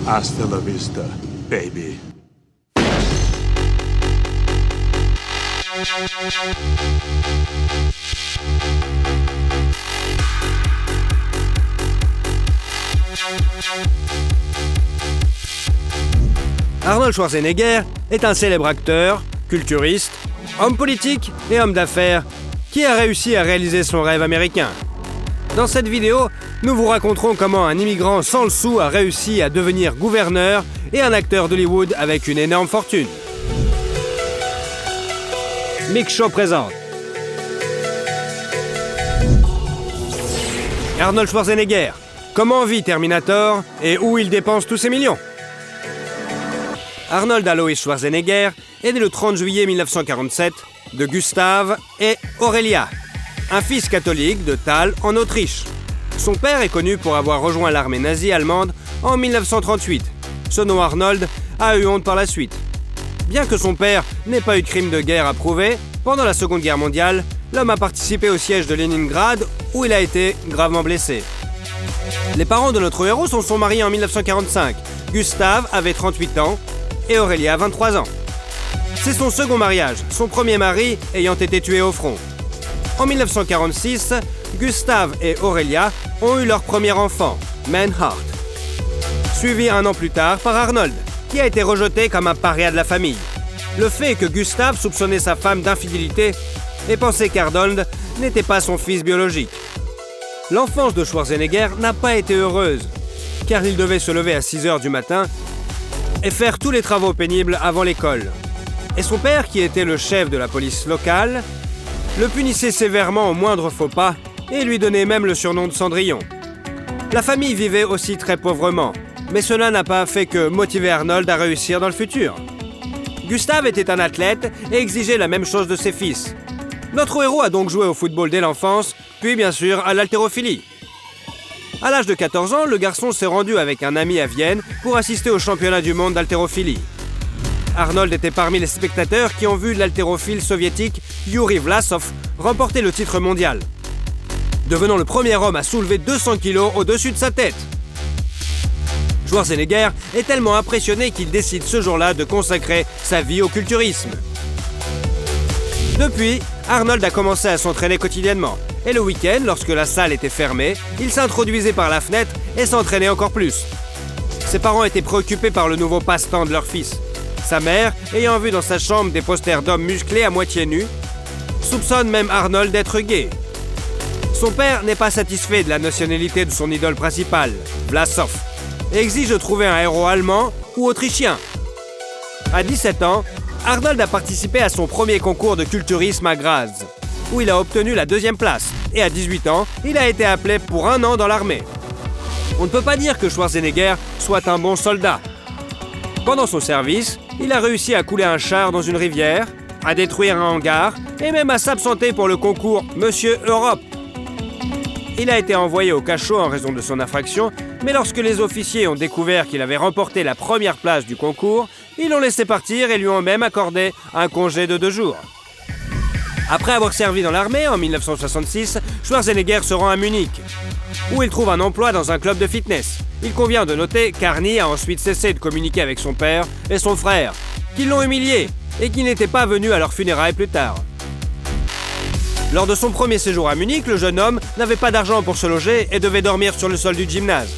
Hasta la vista, baby. Arnold Schwarzenegger est un célèbre acteur, culturiste, homme politique et homme d'affaires qui a réussi à réaliser son rêve américain. Dans cette vidéo, nous vous raconterons comment un immigrant sans le sou a réussi à devenir gouverneur et un acteur d'Hollywood avec une énorme fortune. Mix Show présente Arnold Schwarzenegger. Comment vit Terminator et où il dépense tous ses millions? Arnold Alois Schwarzenegger est né le 30 juillet 1947 de Gustav et Aurelia, un fils catholique de Thal en Autriche. Son père est connu pour avoir rejoint l'armée nazie allemande en 1938. Ce nom Arnold a eu honte par la suite. Bien que son père n'ait pas eu de crime de guerre à prouver, pendant la Seconde Guerre mondiale, l'homme a participé au siège de Leningrad où il a été gravement blessé. Les parents de notre héros se sont mariés en 1945. Gustav avait 38 ans et Aurelia 23 ans. C'est son second mariage, son premier mari ayant été tué au front. En 1946, Gustav et Aurelia ont eu leur premier enfant, Manhart, suivi un an plus tard par Arnold, qui a été rejeté comme un paria de la famille. Le fait que Gustav soupçonnait sa femme d'infidélité et pensait qu'Arnold n'était pas son fils biologique. L'enfance de Schwarzenegger n'a pas été heureuse, car il devait se lever à 6h du matin et faire tous les travaux pénibles avant l'école. Et son père, qui était le chef de la police locale, le punissait sévèrement au moindre faux pas et lui donnait même le surnom de Cendrillon. La famille vivait aussi très pauvrement, mais cela n'a pas fait que motiver Arnold à réussir dans le futur. Gustav était un athlète et exigeait la même chose de ses fils. Notre héros a donc joué au football dès l'enfance, puis bien sûr à l'haltérophilie. À l'âge de 14 ans, le garçon s'est rendu avec un ami à Vienne pour assister au championnat du monde d'haltérophilie. Arnold était parmi les spectateurs qui ont vu l'haltérophile soviétique Yuri Vlasov remporter le titre mondial, devenant le premier homme à soulever 200 kg au-dessus de sa tête. Schwarzenegger est tellement impressionné qu'il décide ce jour-là de consacrer sa vie au culturisme. Depuis, Arnold a commencé à s'entraîner quotidiennement. Et le week-end, lorsque la salle était fermée, il s'introduisait par la fenêtre et s'entraînait encore plus. Ses parents étaient préoccupés par le nouveau passe-temps de leur fils. Sa mère, ayant vu dans sa chambre des posters d'hommes musclés à moitié nus, soupçonne même Arnold d'être gay. Son père n'est pas satisfait de la nationalité de son idole principale, Vlasov, et exige de trouver un héros allemand ou autrichien. À 17 ans, Arnold a participé à son premier concours de culturisme à Graz, où il a obtenu la 2e place. Et à 18 ans, il a été appelé pour 1 an dans l'armée. On ne peut pas dire que Schwarzenegger soit un bon soldat. Pendant son service, il a réussi à couler un char dans une rivière, à détruire un hangar et même à s'absenter pour le concours Monsieur Europe. Il a été envoyé au cachot en raison de son infraction, mais lorsque les officiers ont découvert qu'il avait remporté la première place du concours, ils l'ont laissé partir et lui ont même accordé un congé de 2 jours. Après avoir servi dans l'armée en 1966, Schwarzenegger se rend à Munich, où il trouve un emploi dans un club de fitness. Il convient de noter qu'Arnie a ensuite cessé de communiquer avec son père et son frère, qui l'ont humilié et qui n'étaient pas venus à leurs funérailles plus tard. Lors de son premier séjour à Munich, le jeune homme n'avait pas d'argent pour se loger et devait dormir sur le sol du gymnase.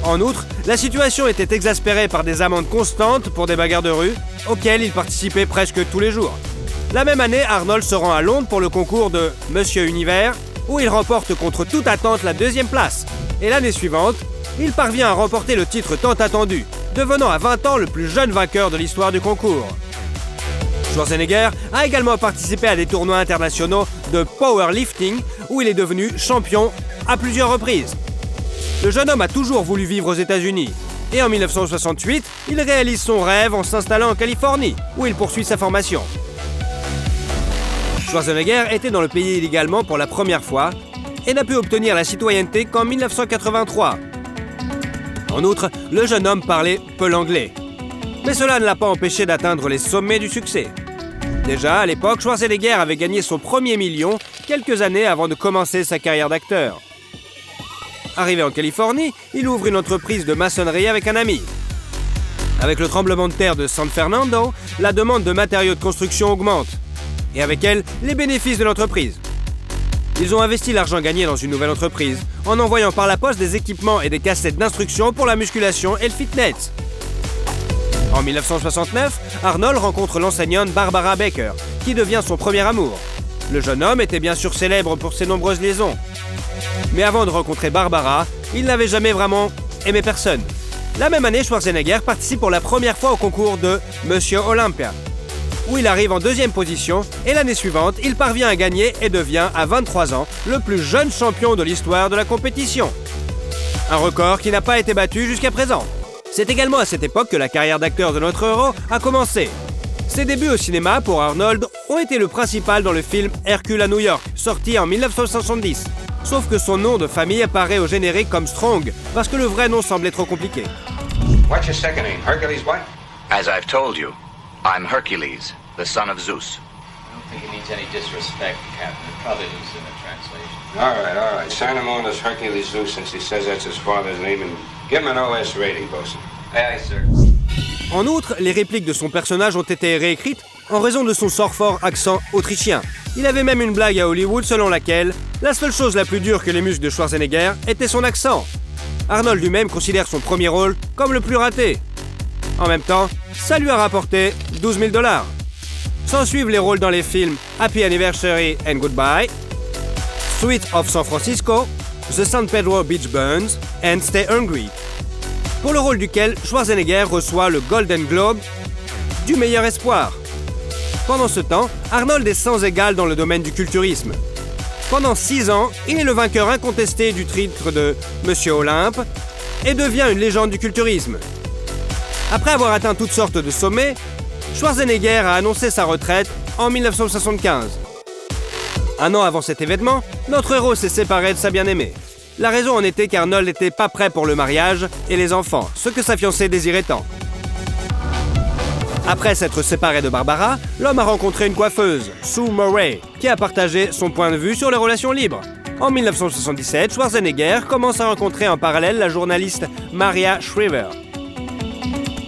En outre, la situation était exaspérée par des amendes constantes pour des bagarres de rue, auxquelles il participait presque tous les jours. La même année, Arnold se rend à Londres pour le concours de Monsieur Univers, où il remporte contre toute attente la 2e place. Et l'année suivante, il parvient à remporter le titre tant attendu, devenant à 20 ans le plus jeune vainqueur de l'histoire du concours. Schwarzenegger a également participé à des tournois internationaux de powerlifting, où il est devenu champion à plusieurs reprises. Le jeune homme a toujours voulu vivre aux États-Unis. Et en 1968, il réalise son rêve en s'installant en Californie, où il poursuit sa formation. Schwarzenegger était dans le pays illégalement pour la première fois et n'a pu obtenir la citoyenneté qu'en 1983. En outre, le jeune homme parlait peu l'anglais. Mais cela ne l'a pas empêché d'atteindre les sommets du succès. Déjà, à l'époque, Schwarzenegger avait gagné son premier million quelques années avant de commencer sa carrière d'acteur. Arrivé en Californie, il ouvre une entreprise de maçonnerie avec un ami. Avec le tremblement de terre de San Fernando, la demande de matériaux de construction augmente. Et avec elle, les bénéfices de l'entreprise. Ils ont investi l'argent gagné dans une nouvelle entreprise, en envoyant par la poste des équipements et des cassettes d'instruction pour la musculation et le fitness. En 1969, Arnold rencontre l'enseignante Barbara Baker, qui devient son premier amour. Le jeune homme était bien sûr célèbre pour ses nombreuses liaisons. Mais avant de rencontrer Barbara, il n'avait jamais vraiment aimé personne. La même année, Schwarzenegger participe pour la première fois au concours de Monsieur Olympia, où il arrive en deuxième position, et l'année suivante, il parvient à gagner et devient, à 23 ans, le plus jeune champion de l'histoire de la compétition. Un record qui n'a pas été battu jusqu'à présent. C'est également à cette époque que la carrière d'acteur de notre héros a commencé. Ses débuts au cinéma pour Arnold ont été le principal dans le film Hercule à New York, sorti en 1970. Sauf que son nom de famille apparaît au générique comme Strong, parce que le vrai nom semblait trop compliqué. What's your second name? Hercules what? As I've told you, I'm Hercules, the son of Zeus. I don't think it needs any disrespect, Captain. It probably loses in the translation. All right. Sign him on as Hercules Zeus since he says that's his father's name and give him an OS rating, bosun. Aye, sir. En outre, les répliques de son personnage ont été réécrites en raison de son fort accent autrichien. Il avait même une blague à Hollywood selon laquelle la seule chose la plus dure que les muscles de Schwarzenegger était son accent. Arnold lui-même considère son premier rôle comme le plus raté. En même temps, ça lui a rapporté $12 000. S'en suivent les rôles dans les films Happy Anniversary and Goodbye, Suite of San Francisco, The San Pedro Beach Burns and Stay Hungry, pour le rôle duquel Schwarzenegger reçoit le Golden Globe du meilleur espoir. Pendant ce temps, Arnold est sans égal dans le domaine du culturisme. Pendant 6 ans, il est le vainqueur incontesté du titre de Monsieur Olympe et devient une légende du culturisme. Après avoir atteint toutes sortes de sommets, Schwarzenegger a annoncé sa retraite en 1975. Un an avant cet événement, notre héros s'est séparé de sa bien-aimée. La raison en était qu'Arnold n'était pas prêt pour le mariage et les enfants, ce que sa fiancée désirait tant. Après s'être séparé de Barbara, l'homme a rencontré une coiffeuse, Sue Murray, qui a partagé son point de vue sur les relations libres. En 1977, Schwarzenegger commence à rencontrer en parallèle la journaliste Maria Shriver,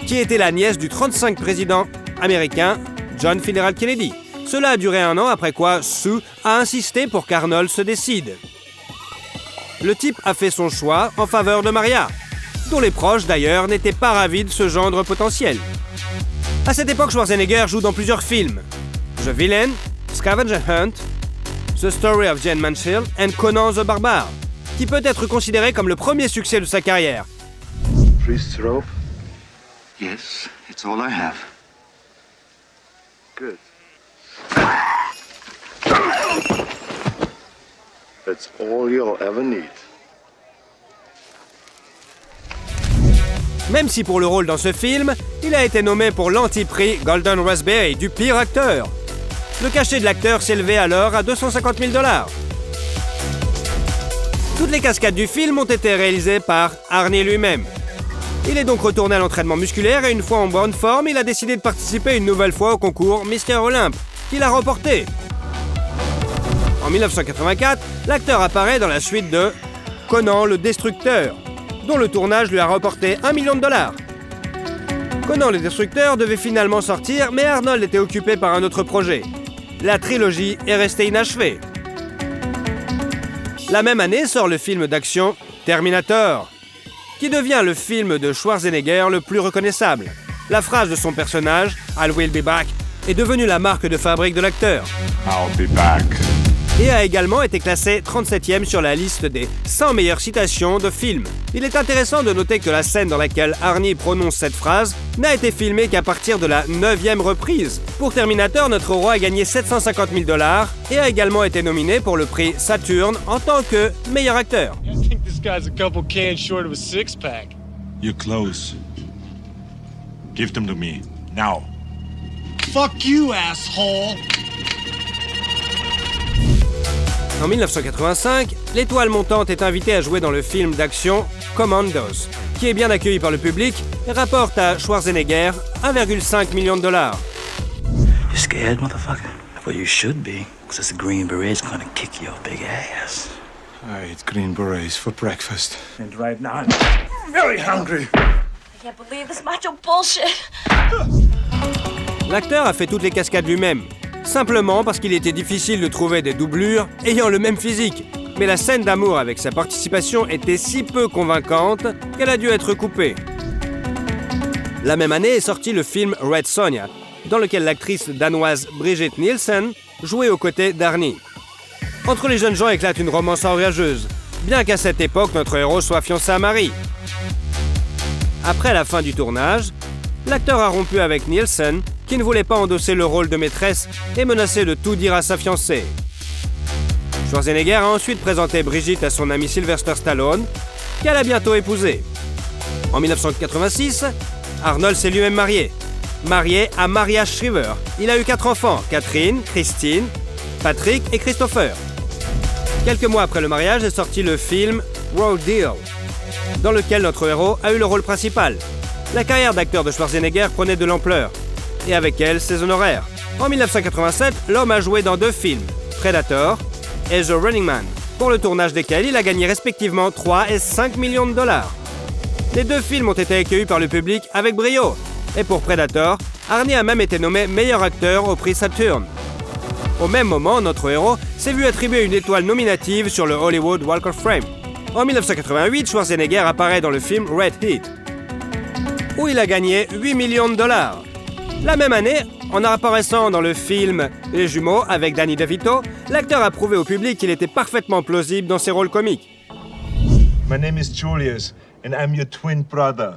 qui était la nièce du 35e président américain John Fitzgerald Kennedy. Cela a duré 1 an, après quoi Sue a insisté pour qu'Arnold se décide. Le type a fait son choix en faveur de Maria, dont les proches d'ailleurs n'étaient pas ravis de ce gendre potentiel. À cette époque, Schwarzenegger joue dans plusieurs films. The Villain, Scavenger Hunt, The Story of Jane Mansfield and Conan the Barbare, qui peut être considéré comme le premier succès de sa carrière. Priest's rope? Yes, it's all I have. Good. That's all you'll ever need. Même si pour le rôle dans ce film, il a été nommé pour l'anti-prix Golden Raspberry du pire acteur. Le cachet de l'acteur s'élevait alors à $250 000. Toutes les cascades du film ont été réalisées par Arnie lui-même. Il est donc retourné à l'entraînement musculaire et une fois en bonne forme, il a décidé de participer une nouvelle fois au concours Mister Olympe, qu'il a remporté. En 1984, l'acteur apparaît dans la suite de Conan le Destructeur, dont le tournage lui a rapporté $1 million. Conan le Destructeur devait finalement sortir, mais Arnold était occupé par un autre projet. La trilogie est restée inachevée. La même année sort le film d'action Terminator, qui devient le film de Schwarzenegger le plus reconnaissable. La phrase de son personnage, I'll will be back, est devenue la marque de fabrique de l'acteur. I'll be back. Et a également été classé 37e sur la liste des 100 meilleures citations de films. Il est intéressant de noter que la scène dans laquelle Arnie prononce cette phrase n'a été filmée qu'à partir de la 9e reprise. Pour Terminator, notre roi a gagné $750 000 et a également été nominé pour le prix Saturn en tant que meilleur acteur. I think this guy's a couple cans short of a six-pack. You're close. Give them to me. Now. Fuck you, asshole! En 1985, l'étoile montante est invitée à jouer dans le film d'action Commandos, qui est bien accueilli par le public et rapporte à Schwarzenegger $1,5 million. You scared, motherfucker? Well, you should be, because this Green Beret's gonna kick your big ass. I ate green berets for breakfast. And right now, I'm very hungry. can't believe this macho bullshit. L'acteur a fait toutes les cascades lui-même, simplement parce qu'il était difficile de trouver des doublures ayant le même physique. Mais la scène d'amour avec sa participation était si peu convaincante qu'elle a dû être coupée. La même année est sorti le film Red Sonja, dans lequel l'actrice danoise Brigitte Nielsen jouait aux côtés d'Arnie. Entre les jeunes gens éclate une romance orgueilleuse, bien qu'à cette époque notre héros soit fiancé à Marie. Après la fin du tournage, l'acteur a rompu avec Nielsen, qui ne voulait pas endosser le rôle de maîtresse et menaçait de tout dire à sa fiancée. Schwarzenegger a ensuite présenté Brigitte à son ami Sylvester Stallone, qu'elle a bientôt épousé. En 1986, Arnold s'est lui-même marié à Maria Shriver. Il a eu 4 enfants, Catherine, Christine, Patrick et Christopher. Quelques mois après le mariage est sorti le film Raw Deal, dans lequel notre héros a eu le rôle principal. La carrière d'acteur de Schwarzenegger prenait de l'ampleur, et avec elle ses honoraires. En 1987, l'homme a joué dans 2 films, Predator et The Running Man, pour le tournage desquels il a gagné respectivement 3 et 5 millions de dollars. Les 2 films ont été accueillis par le public avec brio, et pour Predator, Arnie a même été nommé meilleur acteur au prix Saturn. Au même moment, notre héros s'est vu attribuer une étoile nominative sur le Hollywood Walk of Fame. En 1988, Schwarzenegger apparaît dans le film Red Heat, où il a gagné 8 millions de dollars. La même année, en apparaissant dans le film Les Jumeaux avec Danny DeVito, l'acteur a prouvé au public qu'il était parfaitement plausible dans ses rôles comiques. My name is Julius, and I'm your twin brother.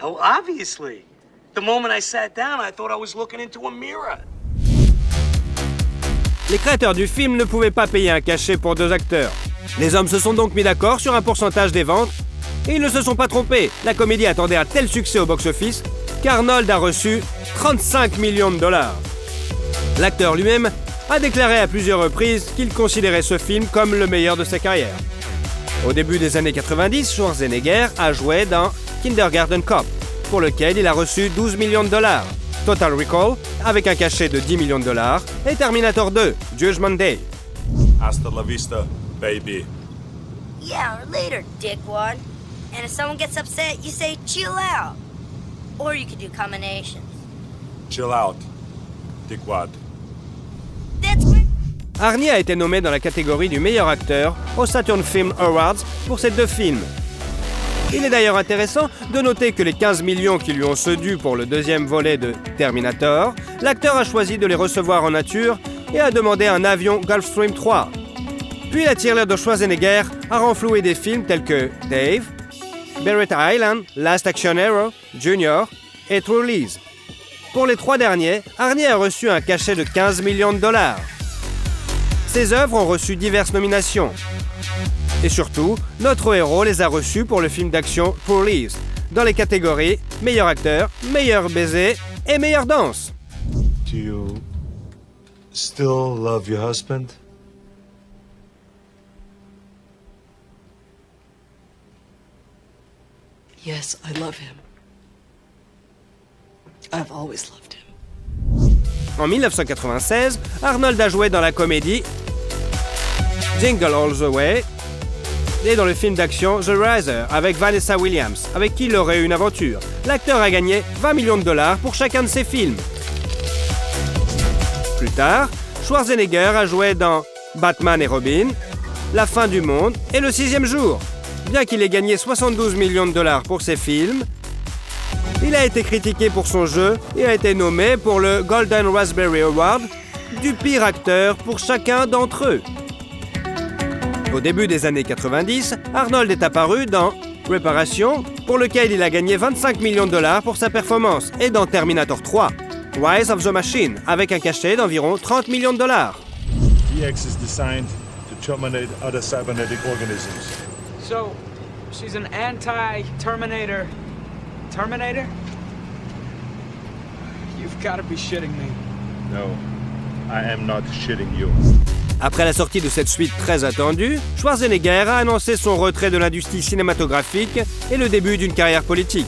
Oh, obviously. The moment I sat down, I thought I was looking into a mirror. Les créateurs du film ne pouvaient pas payer un cachet pour 2 acteurs. Les hommes se sont donc mis d'accord sur un pourcentage des ventes, et ils ne se sont pas trompés. La comédie attendait un tel succès au box-office qu'Arnold a reçu 35 millions de dollars. L'acteur lui-même a déclaré à plusieurs reprises qu'il considérait ce film comme le meilleur de sa carrière. Au début des années 90, Schwarzenegger a joué dans Kindergarten Cop, pour lequel il a reçu 12 millions de dollars, Total Recall, avec un cachet de 10 millions de dollars, et Terminator 2, Judgment Day. Hasta la vista, baby. Yeah, or later, dickwad. And if someone gets upset, you say chill out. Or you could do combinations. Chill out, dickwad. That's great. Arnie a été nommé dans la catégorie du meilleur acteur au Saturn Film Awards pour ces 2 films. Il est d'ailleurs intéressant de noter que les 15 millions qui lui ont dû pour le 2e volet de Terminator, l'acteur a choisi de les recevoir en nature et a demandé un avion Gulfstream 3. Puis la tirelire de Schwarzenegger a renfloué des films tels que Dave, Barrett Island, Last Action Hero, Junior et True Lies. Pour les 3 derniers, Arnie a reçu un cachet de 15 millions de dollars. Ses œuvres ont reçu diverses nominations. Et surtout, notre héros les a reçus pour le film d'action True Lies, dans les catégories meilleur acteur, meilleur baiser et meilleure danse. Do you still love your husband? Yes, I love him. I've always loved him. En 1996, Arnold a joué dans la comédie Jingle All the Way et dans le film d'action The Riser avec Vanessa Williams, avec qui il aurait eu une aventure. L'acteur a gagné 20 millions de dollars pour chacun de ses films. Plus tard, Schwarzenegger a joué dans Batman et Robin, La fin du monde et Le 6e jour. Bien qu'il ait gagné 72 millions de dollars pour ses films, il a été critiqué pour son jeu et a été nommé pour le Golden Raspberry Award du pire acteur pour chacun d'entre eux. Au début des années 90, Arnold est apparu dans Réparation, pour lequel il a gagné 25 millions de dollars pour sa performance, et dans Terminator 3, Rise of the Machine, avec un cachet d'environ 30 millions de dollars. DX is designed to terminate other cybernetic organisms. So, she's an anti-Terminator. Terminator? You've got to be shitting me. No, I am not shitting you. Après la sortie de cette suite très attendue, Schwarzenegger a annoncé son retrait de l'industrie cinématographique et le début d'une carrière politique.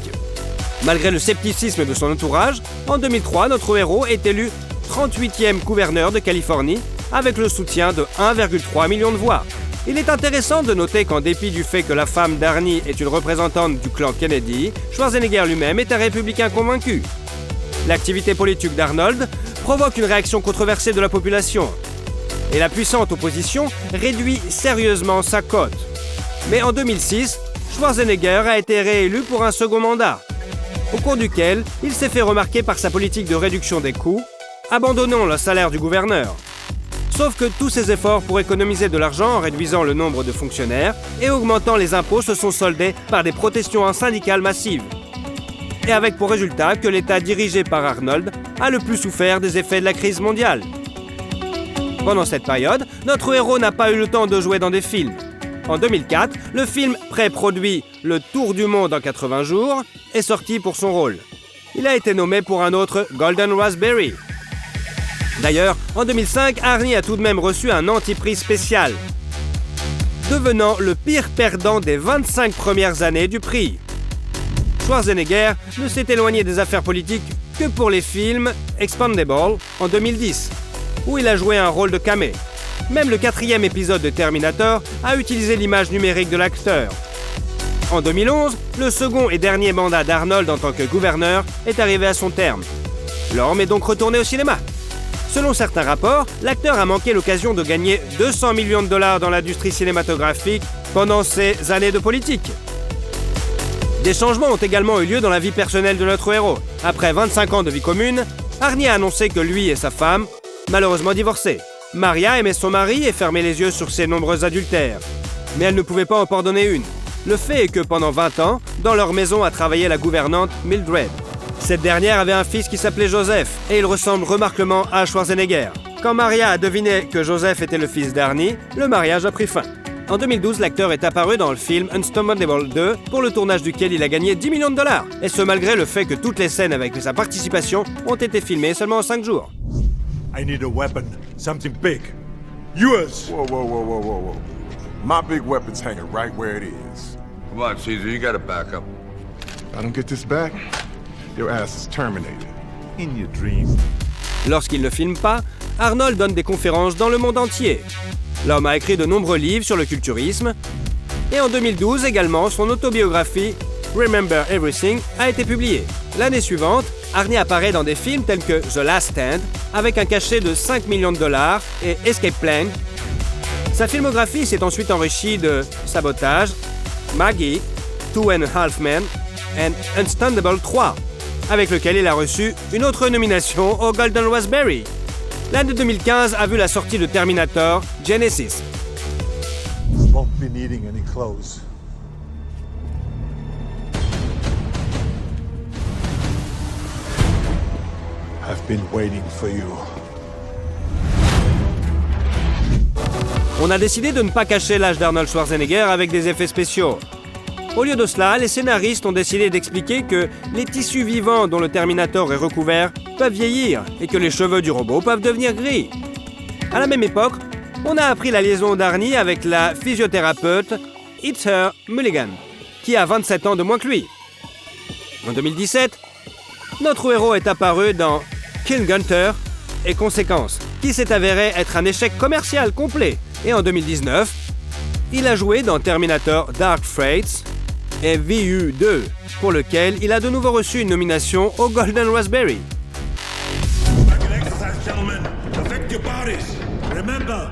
Malgré le scepticisme de son entourage, en 2003, notre héros est élu 38e gouverneur de Californie avec le soutien de 1,3 million de voix. Il est intéressant de noter qu'en dépit du fait que la femme d'Arnie est une représentante du clan Kennedy, Schwarzenegger lui-même est un républicain convaincu. L'activité politique d'Arnold provoque une réaction controversée de la population. Et la puissante opposition réduit sérieusement sa cote. Mais en 2006, Schwarzenegger a été réélu pour un second mandat, au cours duquel il s'est fait remarquer par sa politique de réduction des coûts, abandonnant le salaire du gouverneur. Sauf que tous ces efforts pour économiser de l'argent en réduisant le nombre de fonctionnaires et augmentant les impôts se sont soldés par des protestations syndicales massives. Et avec pour résultat que l'État dirigé par Arnold a le plus souffert des effets de la crise mondiale. Pendant cette période, notre héros n'a pas eu le temps de jouer dans des films. En 2004, le film pré-produit Le Tour du Monde en 80 jours est sorti pour son rôle. Il a été nommé pour un autre Golden Raspberry. D'ailleurs, en 2005, Arnie a tout de même reçu un anti-prix spécial, devenant le pire perdant des 25 premières années du prix. Schwarzenegger ne s'est éloigné des affaires politiques que pour les films Expendable en 2010, où il a joué un rôle de camé. Même le 4e épisode de Terminator a utilisé l'image numérique de l'acteur. En 2011, le second et dernier mandat d'Arnold en tant que gouverneur est arrivé à son terme. L'homme est donc retourné au cinéma. Selon certains rapports, l'acteur a manqué l'occasion de gagner 200 millions de dollars dans l'industrie cinématographique pendant ses années de politique. Des changements ont également eu lieu dans la vie personnelle de notre héros. Après 25 ans de vie commune, Arnie a annoncé que lui et sa femme, malheureusement divorcés. Maria aimait son mari et fermait les yeux sur ses nombreux adultères. Mais elle ne pouvait pas en pardonner une. Le fait est que pendant 20 ans, dans leur maison a travaillé la gouvernante Mildred. Cette dernière avait un fils qui s'appelait Joseph, et il ressemble remarquablement à Schwarzenegger. Quand Maria a deviné que Joseph était le fils d'Arnie, le mariage a pris fin. En 2012, l'acteur est apparu dans le film Unstoppable 2, pour le tournage duquel il a gagné 10 millions de dollars. Et ce malgré le fait que toutes les scènes avec sa participation ont été filmées seulement en 5 jours. I need a weapon. Something big. Yours! Whoa, whoa, whoa, whoa, whoa, whoa. My big weapon's hanging right where it is. Come on, Caesar, you gotta back up. If I don't get this back, your ass is terminated. In your dream. Lorsqu'il ne filme pas, Arnold donne des conférences dans le monde entier. L'homme a écrit de nombreux livres sur le culturisme. Et en 2012 également, son autobiographie Remember Everything a été publiée. L'année suivante, Arnie apparaît dans des films tels que The Last Stand, avec un cachet de 5 millions de dollars, et Escape Plan. Sa filmographie s'est ensuite enrichie de Sabotage, Maggie, 2.5 Men et Unstoppable 3, avec lequel il a reçu une autre nomination au Golden Raspberry. L'année 2015 a vu la sortie de Terminator Genesis. Won't be needing any clothes. I've been waiting for you. On a décidé de ne pas cacher l'âge d'Arnold Schwarzenegger avec des effets spéciaux. Au lieu de cela, les scénaristes ont décidé d'expliquer que les tissus vivants dont le Terminator est recouvert peuvent vieillir et que les cheveux du robot peuvent devenir gris. À la même époque, on a appris la liaison d'Arnie avec la physiothérapeute Heather Mulligan, qui a 27 ans de moins que lui. En 2017, notre héros est apparu dans Kill Gunter et Conséquences, qui s'est avéré être un échec commercial complet. Et en 2019, il a joué dans Terminator Dark Fate et VU 2, pour lequel il a de nouveau reçu une nomination au Golden Raspberry. Exercise, gentlemen. Affect your bodies. Remember,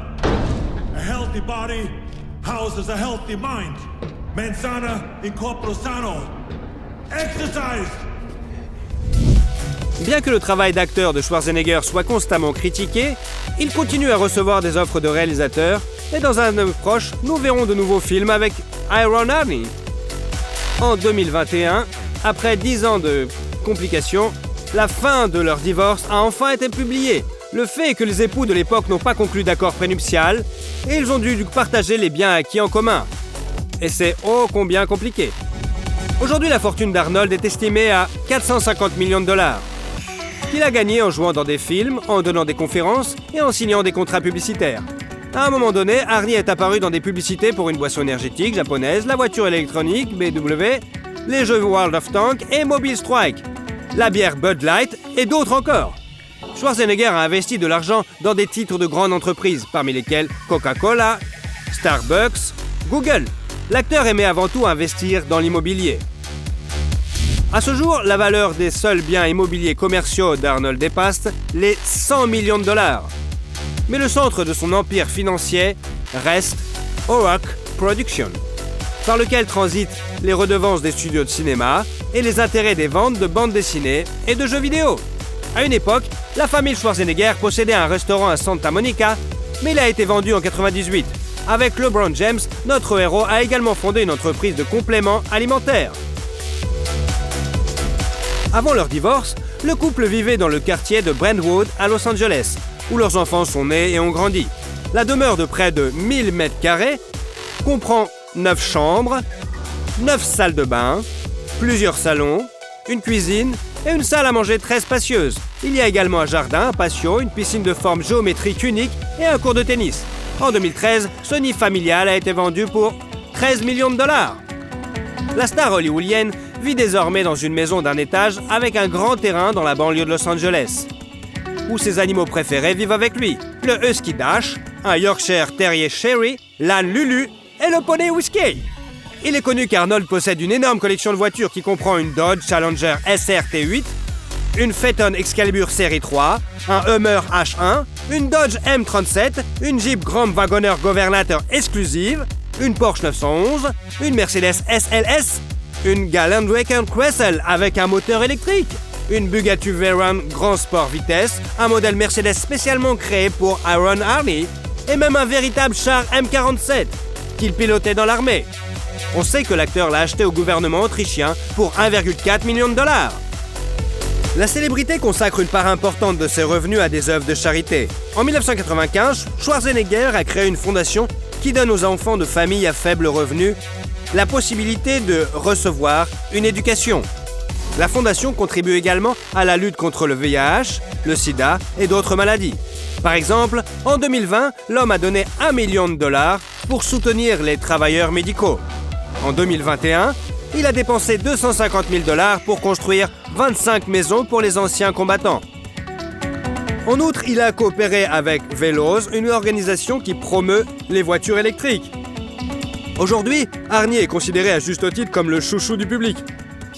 a healthy body houses a healthy mind. Mens sana in corpore sano. Exercise! Bien que le travail d'acteur de Schwarzenegger soit constamment critiqué, il continue à recevoir des offres de réalisateurs et dans un avenir proche, nous verrons de nouveaux films avec Iron Arnie. En 2021, après 10 ans de complications, la fin de leur divorce a enfin été publiée. Le fait est que les époux de l'époque n'ont pas conclu d'accord prénuptial et ils ont dû partager les biens acquis en commun. Et c'est ô combien compliqué. Aujourd'hui, la fortune d'Arnold est estimée à 450 millions de dollars. Qu'il a gagné en jouant dans des films, en donnant des conférences et en signant des contrats publicitaires. À un moment donné, Arnie est apparu dans des publicités pour une boisson énergétique japonaise, la voiture électronique BMW, les jeux World of Tanks et Mobile Strike, la bière Bud Light et d'autres encore. Schwarzenegger a investi de l'argent dans des titres de grandes entreprises, parmi lesquels Coca-Cola, Starbucks, Google. L'acteur aimait avant tout investir dans l'immobilier. À ce jour, la valeur des seuls biens immobiliers commerciaux d'Arnold dépasse les 100 millions de dollars. Mais le centre de son empire financier reste Orac Production, par lequel transitent les redevances des studios de cinéma et les intérêts des ventes de bandes dessinées et de jeux vidéo. À une époque, la famille Schwarzenegger possédait un restaurant à Santa Monica, mais il a été vendu en 1998. Avec LeBron James, notre héros a également fondé une entreprise de compléments alimentaires. Avant leur divorce, le couple vivait dans le quartier de Brentwood à Los Angeles, où leurs enfants sont nés et ont grandi. La demeure de près de 1000 mètres carrés comprend 9 chambres, 9 salles de bain, plusieurs salons, une cuisine et une salle à manger très spacieuse. Il y a également un jardin, un patio, une piscine de forme géométrique unique et un court de tennis. En 2013, ce nid familial a été vendu pour 13 millions de dollars. La star hollywoodienne vit désormais dans une maison d'un étage avec un grand terrain dans la banlieue de Los Angeles, où ses animaux préférés vivent avec lui. Le Husky Dash, un Yorkshire Terrier Sherry, l'âne Lulu et le poney Whiskey. Il est connu qu'Arnold possède une énorme collection de voitures qui comprend une Dodge Challenger SRT8, une Phaeton Excalibur Série 3, un Hummer H1, une Dodge M37, une Jeep Grand Wagoner Governator exclusive, une Porsche 911, une Mercedes SLS, une Land Rover Cressel avec un moteur électrique, une Bugatti Veyron Grand Sport Vitesse, un modèle Mercedes spécialement créé pour Aaron Harney, et même un véritable char M47 qu'il pilotait dans l'armée. On sait que l'acteur l'a acheté au gouvernement autrichien pour 1,4 million de dollars. La célébrité consacre une part importante de ses revenus à des œuvres de charité. En 1995, Schwarzenegger a créé une fondation qui donne aux enfants de familles à faible revenu la possibilité de recevoir une éducation. La fondation contribue également à la lutte contre le VIH, le sida et d'autres maladies. Par exemple, en 2020, l'homme a donné 1 million de dollars pour soutenir les travailleurs médicaux. En 2021, il a dépensé 250 000 dollars pour construire 25 maisons pour les anciens combattants. En outre, il a coopéré avec Veloz, une organisation qui promeut les voitures électriques. Aujourd'hui, Arnie est considéré à juste titre comme le chouchou du public.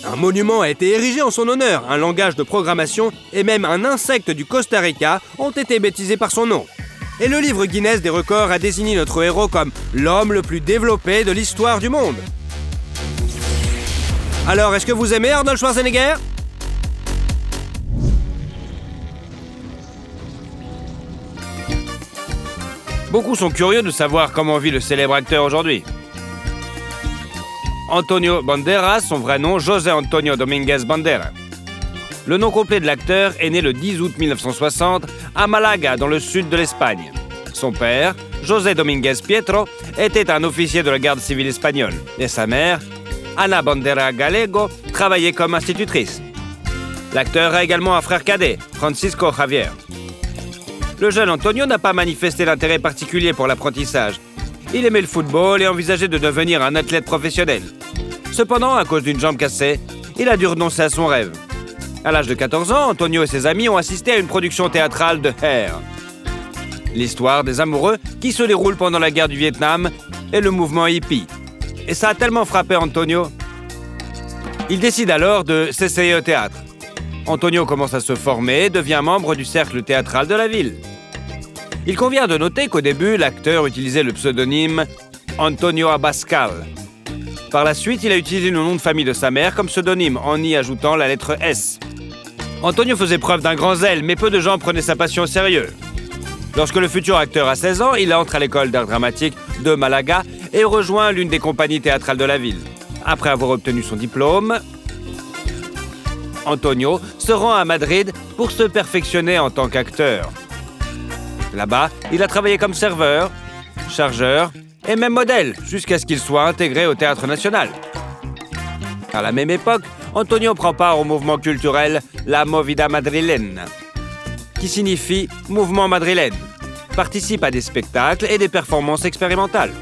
Un monument a été érigé en son honneur, un langage de programmation et même un insecte du Costa Rica ont été baptisés par son nom. Et le livre Guinness des records a désigné notre héros comme l'homme le plus développé de l'histoire du monde. Alors, est-ce que vous aimez Arnold Schwarzenegger ? Beaucoup sont curieux de savoir comment vit le célèbre acteur aujourd'hui. Antonio Banderas, son vrai nom, José Antonio Dominguez Bandera. Le nom complet de l'acteur est né le 10 août 1960 à Malaga, dans le sud de l'Espagne. Son père, José Dominguez Pietro, était un officier de la garde civile espagnole. Et sa mère, Ana Bandera Gallego, travaillait comme institutrice. L'acteur a également un frère cadet, Francisco Javier. Le jeune Antonio n'a pas manifesté d'intérêt particulier pour l'apprentissage. Il aimait le football et envisageait de devenir un athlète professionnel. Cependant, à cause d'une jambe cassée, il a dû renoncer à son rêve. À l'âge de 14 ans, Antonio et ses amis ont assisté à une production théâtrale de Hair. L'histoire des amoureux qui se déroule pendant la guerre du Vietnam et le mouvement hippie. Et ça a tellement frappé Antonio. Il décide alors de s'essayer au théâtre. Antonio commence à se former et devient membre du cercle théâtral de la ville. Il convient de noter qu'au début, l'acteur utilisait le pseudonyme Antonio Abascal. Par la suite, il a utilisé le nom de famille de sa mère comme pseudonyme, en y ajoutant la lettre S. Antonio faisait preuve d'un grand zèle, mais peu de gens prenaient sa passion au sérieux. Lorsque le futur acteur a 16 ans, il entre à l'école d'art dramatique de Malaga et rejoint l'une des compagnies théâtrales de la ville. Après avoir obtenu son diplôme, Antonio se rend à Madrid pour se perfectionner en tant qu'acteur. Là-bas, il a travaillé comme serveur, chargeur et même modèle, jusqu'à ce qu'il soit intégré au Théâtre National. À la même époque, Antonio prend part au mouvement culturel La Movida Madrilène, qui signifie « mouvement madrilène », participe à des spectacles et des performances expérimentales.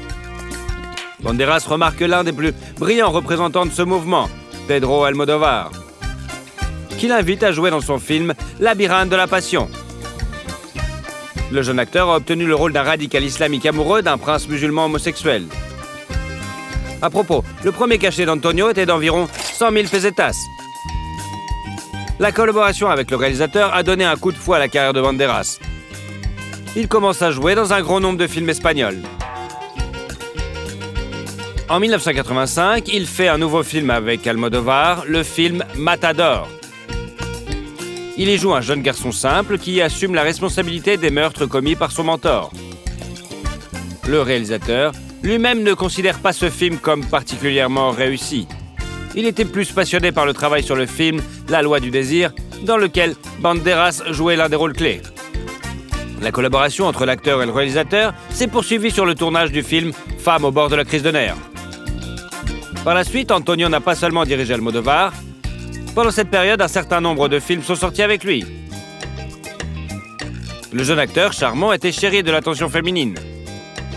Banderas remarque l'un des plus brillants représentants de ce mouvement, Pedro Almodóvar, qui l'invite à jouer dans son film « Labyrinthe de la Passion ». Le jeune acteur a obtenu le rôle d'un radical islamique amoureux d'un prince musulman homosexuel. À propos, le premier cachet d'Antonio était d'environ 100 000 pesetas. La collaboration avec le réalisateur a donné un coup de fouet à la carrière de Banderas. Il commence à jouer dans un grand nombre de films espagnols. En 1985, il fait un nouveau film avec Almodovar, le film Matador. Il y joue un jeune garçon simple qui assume la responsabilité des meurtres commis par son mentor. Le réalisateur lui-même ne considère pas ce film comme particulièrement réussi. Il était plus passionné par le travail sur le film La Loi du désir, dans lequel Banderas jouait l'un des rôles clés. La collaboration entre l'acteur et le réalisateur s'est poursuivie sur le tournage du film Femme au bord de la crise de nerfs. Par la suite, Antonio n'a pas seulement dirigé Almodovar. Pendant cette période, un certain nombre de films sont sortis avec lui. Le jeune acteur charmant était chéri de l'attention féminine.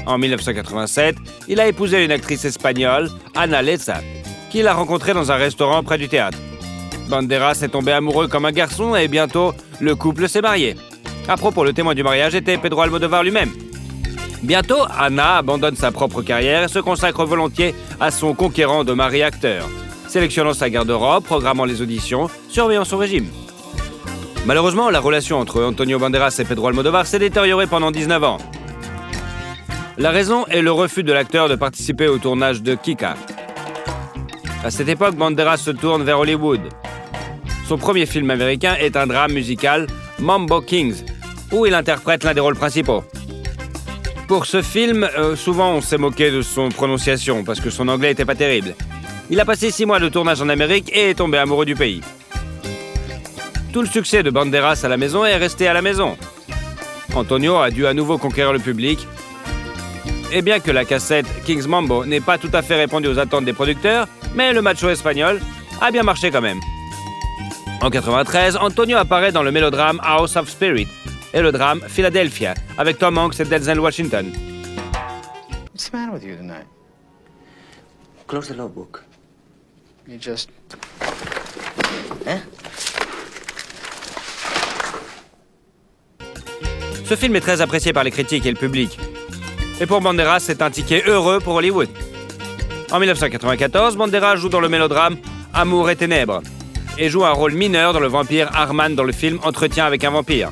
En 1987, il a épousé une actrice espagnole, Ana Leza, qu'il a rencontrée dans un restaurant près du théâtre. Banderas est tombé amoureux comme un garçon et bientôt, le couple s'est marié. À propos, le témoin du mariage était Pedro Almodovar lui-même. Bientôt, Ana abandonne sa propre carrière et se consacre volontiers à son conquérant de mari acteur, sélectionnant sa garde-robe, programmant les auditions, surveillant son régime. Malheureusement, la relation entre Antonio Banderas et Pedro Almodovar s'est détériorée pendant 19 ans. La raison est le refus de l'acteur de participer au tournage de Kika. À cette époque, Banderas se tourne vers Hollywood. Son premier film américain est un drame musical, Mambo Kings, où il interprète l'un des rôles principaux. Pour ce film, souvent on s'est moqué de son prononciation parce que son anglais était pas terrible. Il a passé 6 mois de tournage en Amérique et est tombé amoureux du pays. Tout le succès de Banderas à la maison est resté à la maison. Antonio a dû à nouveau conquérir le public. Et bien que la cassette King's Mambo n'ait pas tout à fait répondu aux attentes des producteurs, mais le macho espagnol a bien marché quand même. En 1993, Antonio apparaît dans le mélodrame House of Spirit et le drame Philadelphia avec Tom Hanks et Denzel Washington. What's the matter with you tonight? Close the logbook. You just... Hein? Ce film est très apprécié par les critiques et le public. Et pour Banderas, c'est un ticket heureux pour Hollywood. En 1994, Banderas joue dans le mélodrame Amour et ténèbres et joue un rôle mineur dans le vampire Arman dans le film Entretien avec un vampire.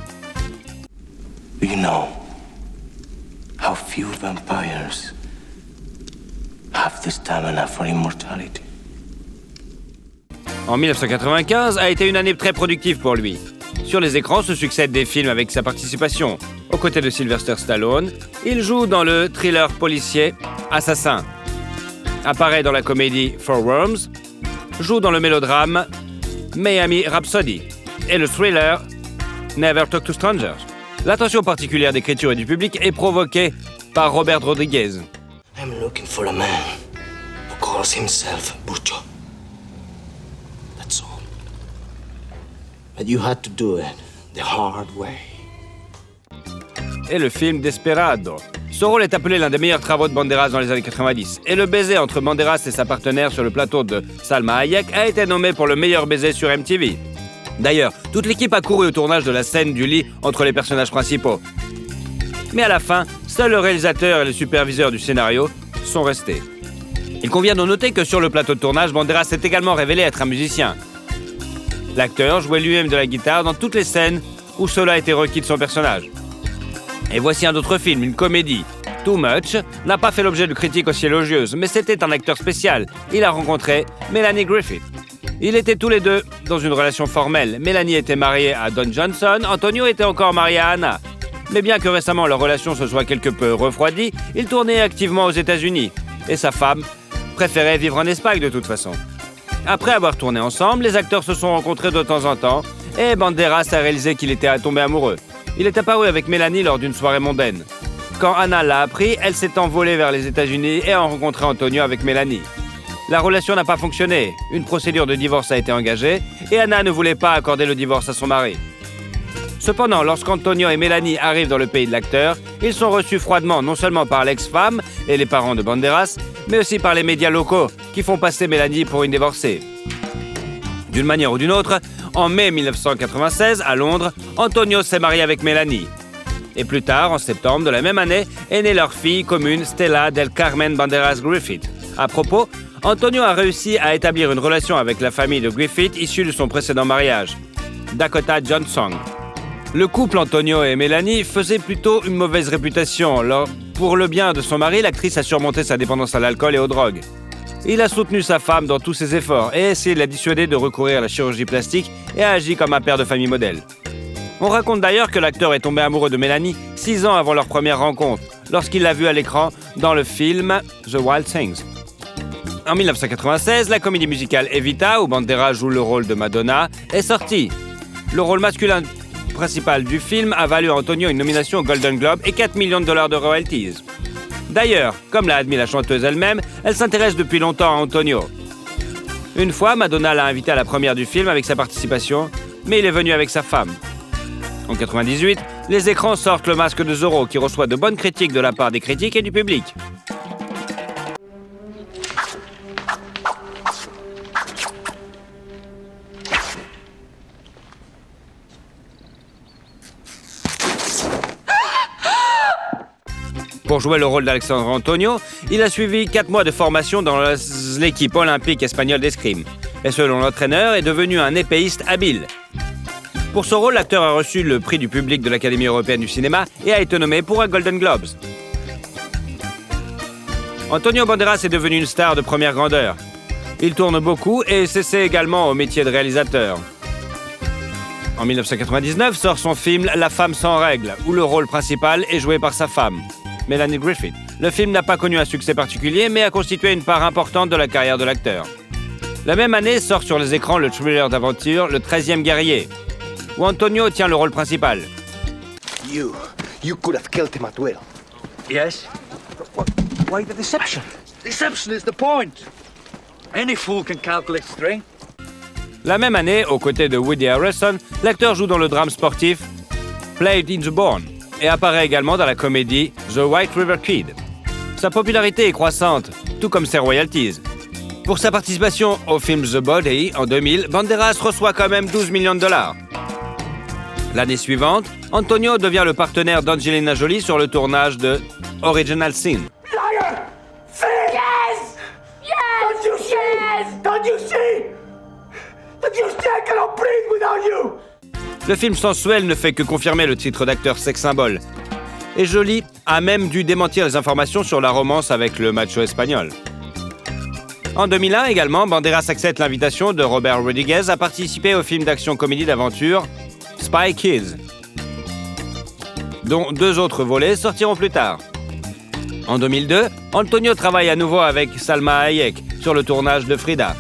Do you know how few vampires have the stamina for immortality? En 1995 a été une année très productive pour lui. Sur les écrans se succèdent des films avec sa participation. Aux côtés de Sylvester Stallone, il joue dans le thriller policier Assassin, apparaît dans la comédie Four Worms, joue dans le mélodrame Miami Rhapsody et le thriller Never Talk to Strangers. L'attention particulière d'écriture et du public est provoquée par Robert Rodriguez. I'm looking for a man who calls himself Bucho. That's all. But you had to do it the hard way. Et le film Desperado. Ce rôle est appelé l'un des meilleurs travaux de Banderas dans les années 90. Et le baiser entre Banderas et sa partenaire sur le plateau de Salma Hayek a été nommé pour le meilleur baiser sur MTV. D'ailleurs, toute l'équipe a couru au tournage de la scène du lit entre les personnages principaux. Mais à la fin, seul le réalisateur et le superviseur du scénario sont restés. Il convient de noter que sur le plateau de tournage, Banderas s'est également révélé être un musicien. L'acteur jouait lui-même de la guitare dans toutes les scènes où cela était requis de son personnage. Et voici un autre film, une comédie. Too Much n'a pas fait l'objet de critiques aussi élogieuses, mais c'était un acteur spécial. Il a rencontré Melanie Griffith. Ils étaient tous les deux dans une relation formelle. Melanie était mariée à Don Johnson, Antonio était encore marié à Anna. Mais bien que récemment leur relation se soit quelque peu refroidie, il tournait activement aux États-Unis. Et sa femme préférait vivre en Espagne de toute façon. Après avoir tourné ensemble, les acteurs se sont rencontrés de temps en temps et Banderas a réalisé qu'il était tombé amoureux. Il est apparu avec Mélanie lors d'une soirée mondaine. Quand Anna l'a appris, elle s'est envolée vers les États-Unis et a rencontré Antonio avec Mélanie. La relation n'a pas fonctionné. Une procédure de divorce a été engagée et Anna ne voulait pas accorder le divorce à son mari. Cependant, lorsqu'Antonio et Mélanie arrivent dans le pays de l'acteur, ils sont reçus froidement non seulement par l'ex-femme et les parents de Banderas, mais aussi par les médias locaux qui font passer Mélanie pour une divorcée. D'une manière ou d'une autre, en mai 1996, à Londres, Antonio s'est marié avec Mélanie. Et plus tard, en septembre de la même année, est née leur fille commune Stella del Carmen Banderas Griffith. À propos, Antonio a réussi à établir une relation avec la famille de Griffith issue de son précédent mariage, Dakota Johnson. Le couple Antonio et Melanie faisait plutôt une mauvaise réputation. Pour le bien de son mari, l'actrice a surmonté sa dépendance à l'alcool et aux drogues. Il a soutenu sa femme dans tous ses efforts et essayé de la dissuader de recourir à la chirurgie plastique et a agi comme un père de famille modèle. On raconte d'ailleurs que l'acteur est tombé amoureux de Melanie 6 ans avant leur première rencontre, lorsqu'il l'a vue à l'écran dans le film The Wild Things. En 1996, la comédie musicale Evita, où Banderas joue le rôle de Madonna, est sortie. Le rôle masculin principal du film a valu à Antonio une nomination au Golden Globe et $4 millions de royalties. D'ailleurs, comme l'a admis la chanteuse elle-même, elle s'intéresse depuis longtemps à Antonio. Une fois, Madonna l'a invité à la première du film avec sa participation, mais il est venu avec sa femme. En 1998, les écrans sortent Le Masque de Zorro, qui reçoit de bonnes critiques de la part des critiques et du public. Pour jouer le rôle d'Alexandre Antonio, il a suivi 4 mois de formation dans l'équipe olympique espagnole d'escrime. Et selon l'entraîneur, est devenu un épéiste habile. Pour ce rôle, l'acteur a reçu le prix du public de l'Académie européenne du cinéma et a été nommé pour un Golden Globes. Antonio Banderas est devenu une star de première grandeur. Il tourne beaucoup et s'essaie également au métier de réalisateur. En 1999 sort son film La femme sans règles, où le rôle principal est joué par sa femme, Melanie Griffith. Le film n'a pas connu un succès particulier, mais a constitué une part importante de la carrière de l'acteur. La même année sort sur les écrans le thriller d'aventure Le 13e guerrier, où Antonio tient le rôle principal. You could have killed him at will. Yes? Why the deception? Deception is the point. Any fool can calculate string. La même année, aux côtés de Woody Harrelson, l'acteur joue dans le drame sportif Played in the Born et apparaît également dans la comédie The White River Kid. Sa popularité est croissante, tout comme ses royalties. Pour sa participation au film The Body en 2000, Banderas reçoit quand même $12 millions. L'année suivante, Antonio devient le partenaire d'Angelina Jolie sur le tournage de Original Sin. Liar! Yes! Yes! Don't you see? Don't you see? Don't you see? I cannot breathe without you! Le film sensuel ne fait que confirmer le titre d'acteur sex symbole. Et Jolie a même dû démentir les informations sur la romance avec le macho espagnol. En 2001 également, Banderas accepte l'invitation de Robert Rodriguez à participer au film d'action-comédie d'aventure Spy Kids, dont 2 autres volets sortiront plus tard. En 2002, Antonio travaille à nouveau avec Salma Hayek sur le tournage de Frida.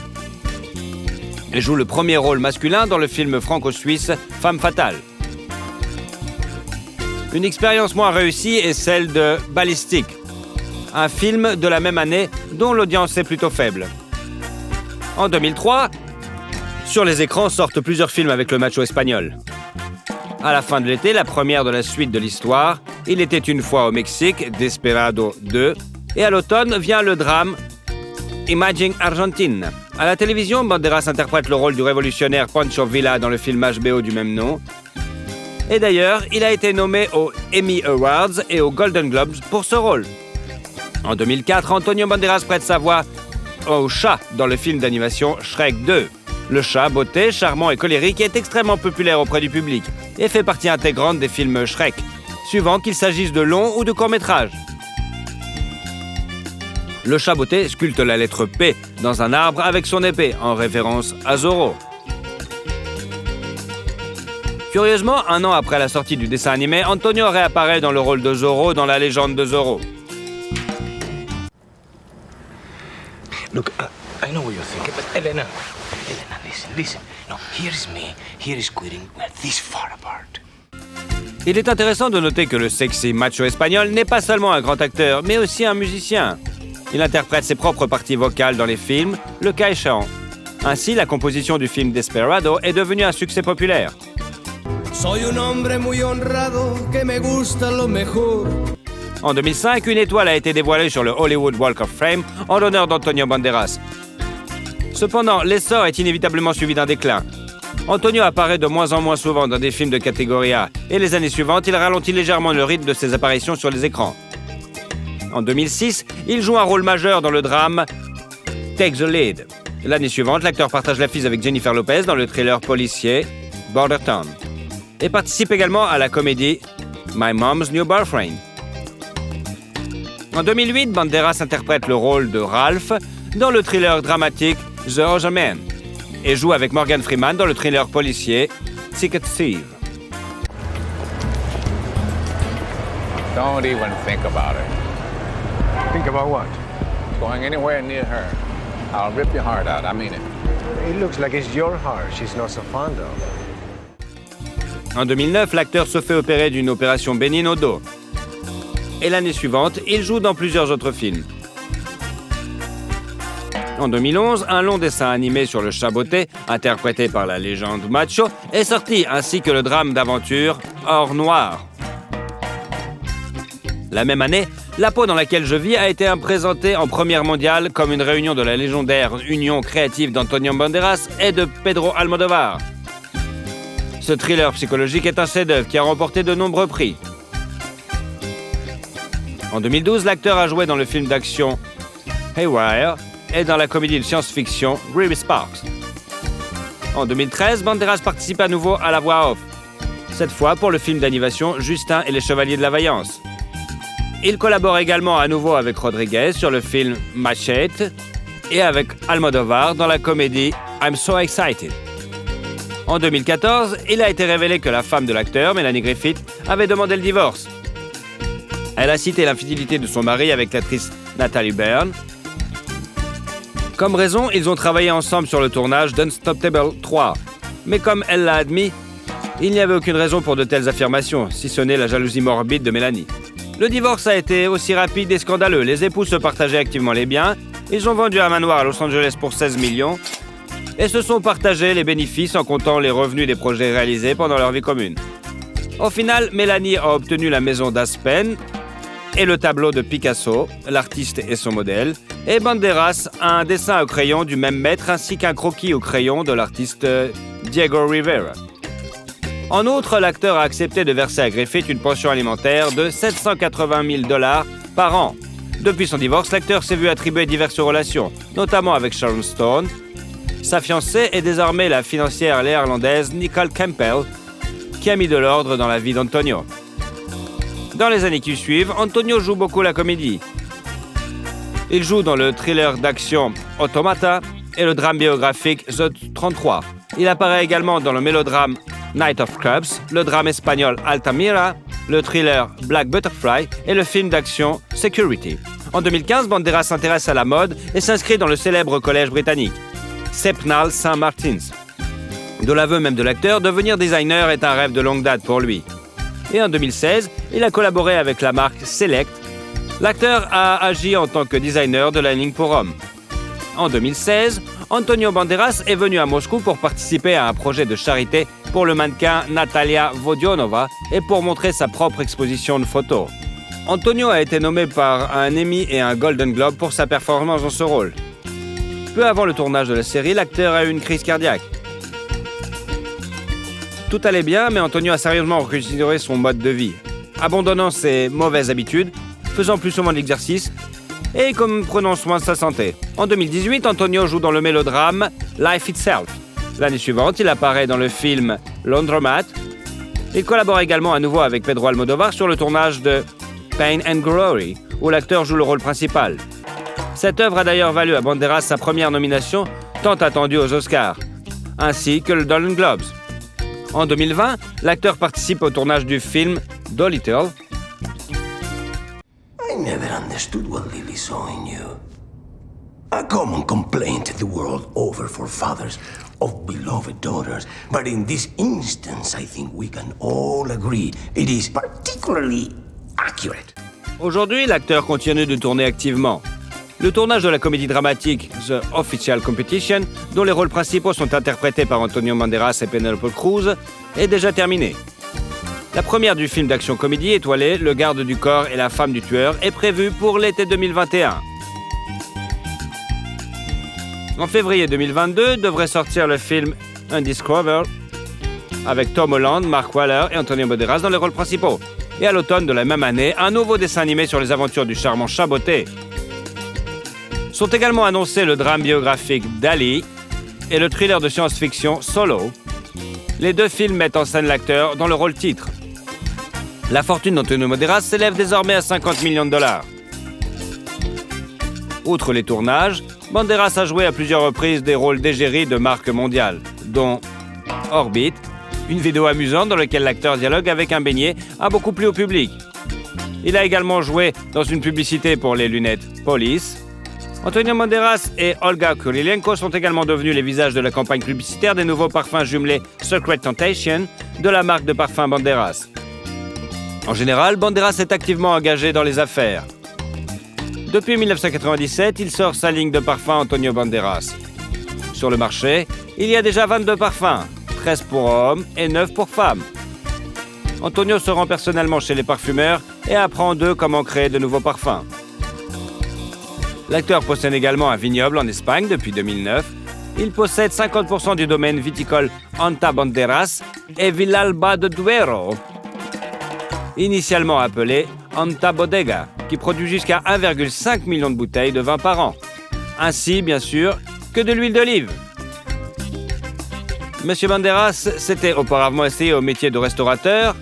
Elle joue le premier rôle masculin dans le film franco-suisse Femme fatale. Une expérience moins réussie est celle de Ballistic, un film de la même année dont l'audience est plutôt faible. En 2003, sur les écrans sortent plusieurs films avec le macho espagnol. À la fin de l'été, la première de la suite de l'histoire, Il était une fois au Mexique, Desperado 2, et à l'automne vient le drame Imagine Argentine. À la télévision, Banderas interprète le rôle du révolutionnaire Pancho Villa dans le film HBO du même nom. Et d'ailleurs, il a été nommé aux Emmy Awards et aux Golden Globes pour ce rôle. En 2004, Antonio Banderas prête sa voix au chat dans le film d'animation Shrek 2. Le chat, beauté, charmant et colérique, est extrêmement populaire auprès du public et fait partie intégrante des films Shrek, suivant qu'il s'agisse de longs ou de courts-métrages. Le chat beauté sculpte la lettre P dans un arbre avec son épée, en référence à Zorro. Curieusement, 1 an après la sortie du dessin animé, Antonio réapparaît dans le rôle de Zorro dans La légende de Zorro. Look, I know what you're thinking, but Elena, listen. No, here's me, here is quitting. We're this far apart. Il est intéressant de noter que le sexy macho espagnol n'est pas seulement un grand acteur, mais aussi un musicien. Il interprète ses propres parties vocales dans les films, le cas échéant. Ainsi, la composition du film Desperado est devenue un succès populaire. Soy un hombre muy honrado que me gusta lo mejor. En 2005, une étoile a été dévoilée sur le Hollywood Walk of Fame en l'honneur d'Antonio Banderas. Cependant, l'essor est inévitablement suivi d'un déclin. Antonio apparaît de moins en moins souvent dans des films de catégorie A, et les années suivantes, il ralentit légèrement le rythme de ses apparitions sur les écrans. En 2006, il joue un rôle majeur dans le drame Take the Lead. L'année suivante, l'acteur partage l'affiche avec Jennifer Lopez dans le thriller policier Border Town et participe également à la comédie My Mom's New Boyfriend. En 2008, Banderas interprète le rôle de Ralph dans le thriller dramatique The Other Man et joue avec Morgan Freeman dans le thriller policier Ticket Thief. Don't even think about it. Think about what? Going anywhere near her. I'll rip your heart out, I mean it. It looks like it's your heart she's not so fond of. En 2009, l'acteur se fait opérer d'une opération bénigne au dos. Et l'année suivante, il joue dans plusieurs autres films. En 2011, un long dessin animé sur le chaboté, interprété par la légende Macho, est sorti, ainsi que le drame d'aventure Or Noir. La même année, La peau dans laquelle je vis a été présentée en première mondiale comme une réunion de la légendaire union créative d'Antonio Banderas et de Pedro Almodóvar. Ce thriller psychologique est un chef-d'œuvre qui a remporté de nombreux prix. En 2012, l'acteur a joué dans le film d'action Haywire et dans la comédie de science-fiction Ruby Sparks. En 2013, Banderas participe à nouveau à la voix off, cette fois pour le film d'animation Justin et les Chevaliers de la Vaillance. Il collabore également à nouveau avec Rodriguez sur le film Machete et avec Almodóvar dans la comédie I'm So Excited. En 2014, il a été révélé que la femme de l'acteur, Melanie Griffith, avait demandé le divorce. Elle a cité l'infidélité de son mari avec l'actrice Natalie Byrne. Comme raison, ils ont travaillé ensemble sur le tournage d'Unstoppable 3. Mais comme elle l'a admis, il n'y avait aucune raison pour de telles affirmations, si ce n'est la jalousie morbide de Mélanie. Le divorce a été aussi rapide et scandaleux. Les époux se partageaient activement les biens. Ils ont vendu un manoir à Los Angeles pour 16 millions et se sont partagés les bénéfices en comptant les revenus des projets réalisés pendant leur vie commune. Au final, Mélanie a obtenu la maison d'Aspen et le tableau de Picasso, l'artiste et son modèle, et Banderas a un dessin au crayon du même maître ainsi qu'un croquis au crayon de l'artiste Diego Rivera. En outre, l'acteur a accepté de verser à Griffith une pension alimentaire de $780 000 par an. Depuis son divorce, l'acteur s'est vu attribuer diverses relations, notamment avec Sharon Stone. Sa fiancée est désormais la financière néerlandaise Nicole Campbell, qui a mis de l'ordre dans la vie d'Antonio. Dans les années qui suivent, Antonio joue beaucoup la comédie. Il joue dans le thriller d'action Automata et le drame biographique The 33. Il apparaît également dans le mélodrame Night of Cups, le drame espagnol Altamira, le thriller Black Butterfly et le film d'action Security. En 2015, Banderas s'intéresse à la mode et s'inscrit dans le célèbre collège britannique, Sepnal St. Martin's. De l'aveu même de l'acteur, devenir designer est un rêve de longue date pour lui. Et en 2016, il a collaboré avec la marque Select. L'acteur a agi en tant que designer de la ligne pour hommes. En 2016, Antonio Banderas est venu à Moscou pour participer à un projet de charité pour le mannequin Natalia Vodionova et pour montrer sa propre exposition de photos. Antonio a été nommé par un Emmy et un Golden Globe pour sa performance dans ce rôle. Peu avant le tournage de la série, l'acteur a eu une crise cardiaque. Tout allait bien, mais Antonio a sérieusement reconsidéré son mode de vie, abandonnant ses mauvaises habitudes, faisant plus souvent de l'exercice et prenant soin de sa santé. En 2018, Antonio joue dans le mélodrame Life Itself. L'année suivante, il apparaît dans le film Laundromat. Il collabore également à nouveau avec Pedro Almodóvar sur le tournage de Pain and Glory, où l'acteur joue le rôle principal. Cette œuvre a d'ailleurs valu à Banderas sa première nomination, tant attendue aux Oscars, ainsi que le Golden Globes. En 2020, l'acteur participe au tournage du film Dolittle. I never understood what Lily saw in you. A common complaint the world over for fathers of beloved daughters. But in this instance, I think we can all agree it is particularly accurate. Aujourd'hui, l'acteur continue de tourner activement. Le tournage de la comédie dramatique The Official Competition, dont les rôles principaux sont interprétés par Antonio Banderas et Penélope Cruz, est déjà terminé. La première du film d'action-comédie étoilé Le garde du corps et la femme du tueur est prévue pour l'été 2021. En février 2022 devrait sortir le film Undiscovered, avec Tom Holland, Mark Waller et Antonio Banderas dans les rôles principaux. Et à l'automne de la même année, un nouveau dessin animé sur les aventures du charmant Chaboté. Sont également annoncés le drame biographique Dali et le thriller de science-fiction Solo. Les deux films mettent en scène l'acteur dans le rôle titre. La fortune d'Antonio Banderas s'élève désormais à 50 millions de dollars. Outre les tournages, Banderas a joué à plusieurs reprises des rôles d'égérie de marques mondiales, dont Orbit, une vidéo amusante dans laquelle l'acteur dialogue avec un beignet a beaucoup plu au public. Il a également joué dans une publicité pour les lunettes Police. Antonio Banderas et Olga Kurylenko sont également devenus les visages de la campagne publicitaire des nouveaux parfums jumelés Secret Temptation de la marque de parfums Banderas. En général, Banderas est activement engagé dans les affaires. Depuis 1997, il sort sa ligne de parfums Antonio Banderas. Sur le marché, il y a déjà 22 parfums, 13 pour hommes et 9 pour femmes. Antonio se rend personnellement chez les parfumeurs et apprend d'eux comment créer de nouveaux parfums. L'acteur possède également un vignoble en Espagne depuis 2009. Il possède 50% du domaine viticole Anta Banderas et Villalba de Duero, initialement appelé Anta Bodega, qui produit jusqu'à 1,5 million de bouteilles de vin par an, ainsi bien sûr que de l'huile d'olive. Monsieur Banderas s'était auparavant essayé au métier de restaurateur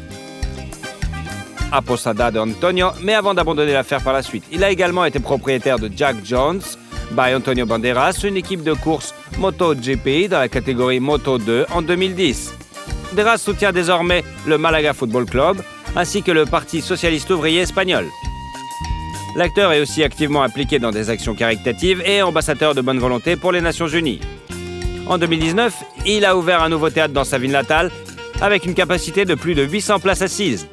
à Posada de Antonio, mais avant d'abandonner l'affaire par la suite. Il a également été propriétaire de Jack Jones by Antonio Banderas, une équipe de course MotoGP dans la catégorie Moto 2 en 2010. Banderas soutient désormais le Malaga Football Club ainsi que le Parti socialiste ouvrier espagnol. L'acteur est aussi activement impliqué dans des actions caritatives et ambassadeur de bonne volonté pour les Nations Unies. En 2019, il a ouvert un nouveau théâtre dans sa ville natale avec une capacité de plus de 800 places assises.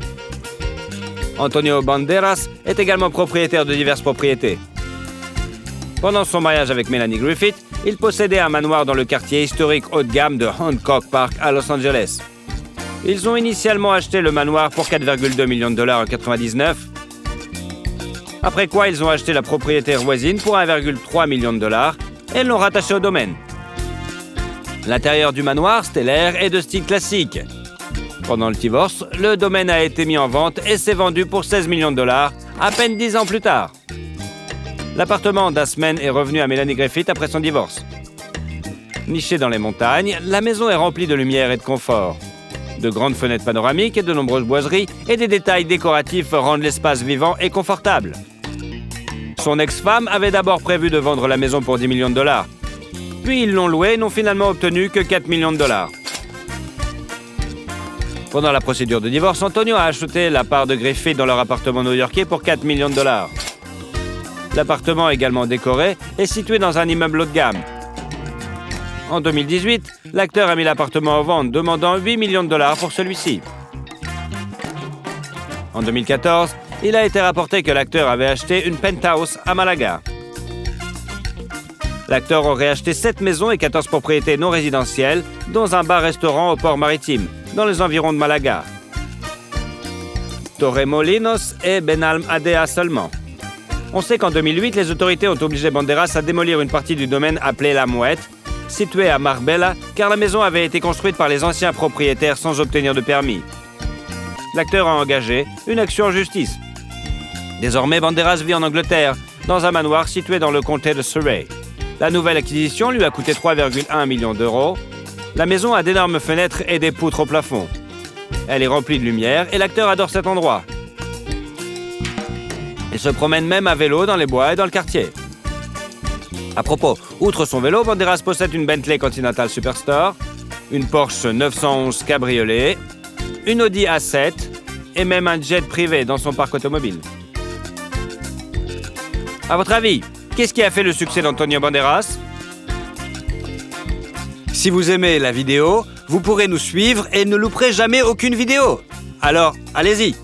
Antonio Banderas est également propriétaire de diverses propriétés. Pendant son mariage avec Melanie Griffith, il possédait un manoir dans le quartier historique haut de gamme de Hancock Park à Los Angeles. Ils ont initialement acheté le manoir pour 4,2 millions de dollars en 1999, après quoi ils ont acheté la propriété voisine pour 1,3 million de dollars et l'ont rattaché au domaine. L'intérieur du manoir, stellaire, est de style classique. Pendant le divorce, le domaine a été mis en vente et s'est vendu pour 16 millions de dollars, à peine 10 ans plus tard. L'appartement d'Asmen est revenu à Melanie Griffith après son divorce. Nichée dans les montagnes, la maison est remplie de lumière et de confort. De grandes fenêtres panoramiques et de nombreuses boiseries et des détails décoratifs rendent l'espace vivant et confortable. Son ex-femme avait d'abord prévu de vendre la maison pour 10 millions de dollars. Puis ils l'ont louée et n'ont finalement obtenu que 4 millions de dollars. Pendant la procédure de divorce, Antonio a acheté la part de Griffith dans leur appartement new-yorkais pour 4 millions de dollars. L'appartement, également décoré, est situé dans un immeuble haut de gamme. En 2018, l'acteur a mis l'appartement en vente, demandant 8 millions de dollars pour celui-ci. En 2014, il a été rapporté que l'acteur avait acheté une penthouse à Malaga. L'acteur aurait acheté 7 maisons et 14 propriétés non résidentielles, dont un bar-restaurant au port maritime, dans les environs de Malaga. Torremolinos et Benalmádena seulement. On sait qu'en 2008, les autorités ont obligé Banderas à démolir une partie du domaine appelé La Mouette, située à Marbella, car la maison avait été construite par les anciens propriétaires sans obtenir de permis. L'acteur a engagé une action en justice. Désormais, Banderas vit en Angleterre, dans un manoir situé dans le comté de Surrey. La nouvelle acquisition lui a coûté 3,1 millions d'euros. La maison a d'énormes fenêtres et des poutres au plafond. Elle est remplie de lumière et l'acteur adore cet endroit. Il se promène même à vélo dans les bois et dans le quartier. À propos, outre son vélo, Banderas possède une Bentley Continental Superstore, une Porsche 911 Cabriolet, une Audi A7 et même un jet privé dans son parc automobile. À votre avis, qu'est-ce qui a fait le succès d'Antonio Banderas ? Si vous aimez la vidéo, vous pourrez nous suivre et ne louperez jamais aucune vidéo. Alors, allez-y!